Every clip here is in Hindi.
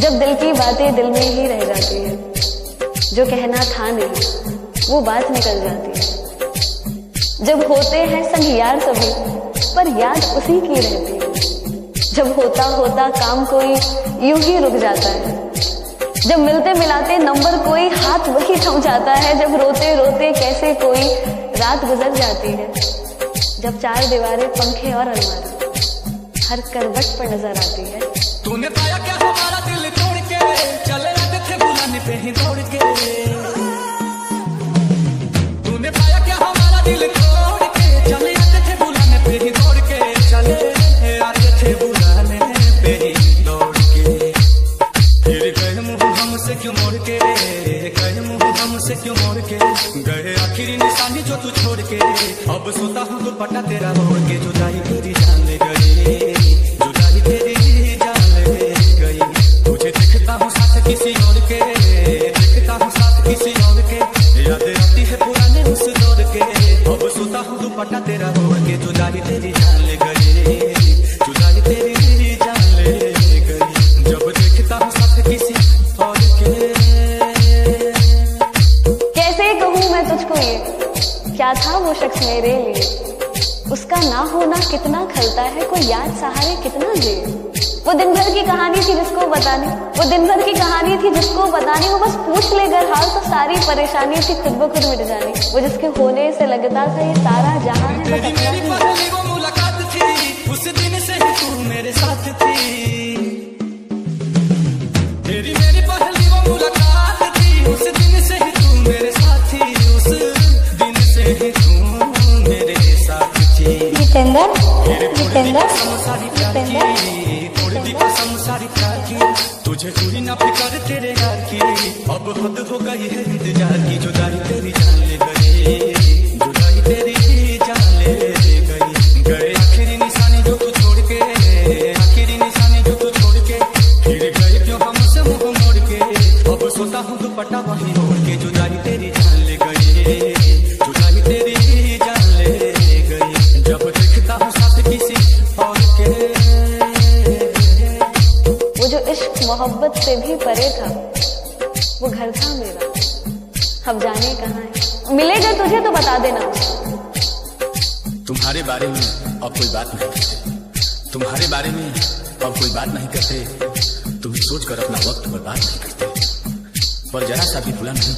जब दिल की बातें दिल में ही रह जाती है, जो कहना था नहीं वो बात निकल जाती है। जब होते हैं संग यार सभी, पर याद उसी की रहती है। जब होता होता काम कोई यूं ही रुक जाता है, जब मिलते मिलाते नंबर कोई हाथ वही थम जाता है। जब रोते रोते कैसे कोई रात गुजर जाती है। जब चार दीवारें, पंखे और अलमारी हर करवट पर नजर आती है। तूने पाया क्या हमारा दिल तोड़ के, चले आते थे बुलाने पे ही दौड़ के। तूने पाया क्या हमारा दिल तोड़ के, चले आते थे बुलाने पे ही दौड़ के। चले आते थे बुलाने पे ही दौड़ के। फिर गए मुंह हमसे क्यों मोड़ के, गए मुंह हमसे क्यों मोड़ के। गए आखिरी निशानी जो तू छोड़ के। अब सोता हूँ दुपट्टा तेरा ओढ़ के। जुदाई तेरी जान ले गई, जुदाई तेरी जान ले गई। तुझे देखता हूँ साथ किसी और के, देखता हूँ साथ किसी और के। याद आती है पुराने उस दौर के। अब सोता हूँ दुपट्टा तेरा ओढ़ के। जुदाई तेरी जान ले गई, जुदाई तेरी जान ले गई। जब देखता हूँ साथ किसी और के। कैसे कहूँ मैं तुझको ये, क्या था वो शख्स मेरे लिए। उसका ना होना कितना खलता है, कोई याद सहारे कितना दे। वो दिन भर की कहानी थी जिसको बतानी, वो दिन भर की कहानी थी जिसको बतानी। वो बस पूछ ले घर हाल तो सारी परेशानी थी खुद ब खुद मिट जानी। वो जिसके होने से लगता था ये सारा जहां है, बस अपना ही पहली वो मुलाकात थी, उस दिन से ही तू मेरे साथ थी। तेरी मेरी पहली वो मुलाकात थी, उस दिन से ही तू मेरे साथ थी। उस दिन से ही तू मेरे साथ थी। जितेंद्र, जितेंद्र, थोड़ी दी कसम सारी प्यार की। तुझे पूरी ना फिकर तेरे यार की। अब हद हो गई है इंतजार की। जुदाई तेरी जान ले गई, जुदाई तेरी जान ले गई। गए आखिरी निशानी जो तू छोड़ के, आखिरी निशानी जो तू छोड़ के। फिर गए क्यों हमसे मुंह मोड़ के। अब सोता हूँ दुपट्टा वहीं ओढ़ के। जुदाई तेरी जान ले गई, जुदाई तेरी जान ले गई। जब देखता हूँ साथ किसी और के। वो जो इश्क मोहब्बत से भी परे था, वो घर था मेरा, अब जाने कहाँ है। मिलेगा तुझे तो बता देना। तुम्हारे बारे में अब कोई बात नहीं करते, तुम्हारे बारे में अब कोई बात नहीं करते। तुम सोच कर अपना वक्त बर्बाद नहीं करते। पर जरा सा भी भूला नहीं,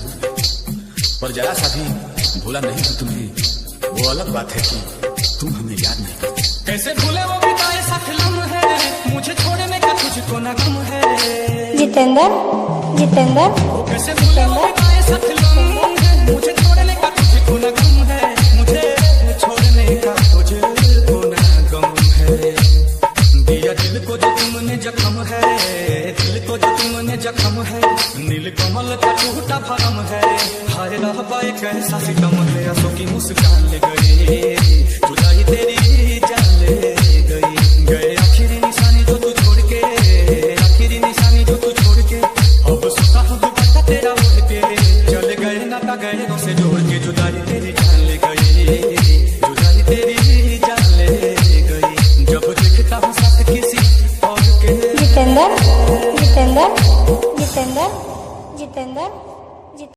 पर जरा सा भी भूला नहीं कि तुम्हें। वो अलग बात है कि तुम हमें याद नहीं करते। कैसे भूले वो बिताए साथ लम्हे, मुझे छोड़ने का तुझको ना गम है। जितेंद्र, जितेंद्र, कैसे भूले वो बिताए साथ लम्हे, मुझे छोड़ने का तुझको ना गम है। मुझे छोड़ने का तुझको ना गम है। दिया दिल को जो तुमने जख्म है, दिल को जो तुमने जख्म है। नील कमल का टूटा भरम है। हाय रह पाए कैसा सितम है। आंसू की मुस्कान ले गई, जुदाई तेरी जान ले गई। गए आखिरी निशानी जो तू छोड़ के, आखिरी निशानी जो तू छोड़ के। अब सोता हूँ दुपट्टा तेरा ओढ़ के। चले गए नाता गए से जोड़ के। जुदाई तेरी जान ले गई, जुदाई तेरी जान ले गई। जब देखता हूँ साथ किसी और के। जितेंद्र, जितेंद्र, जितेंद्र, जितेंद्र।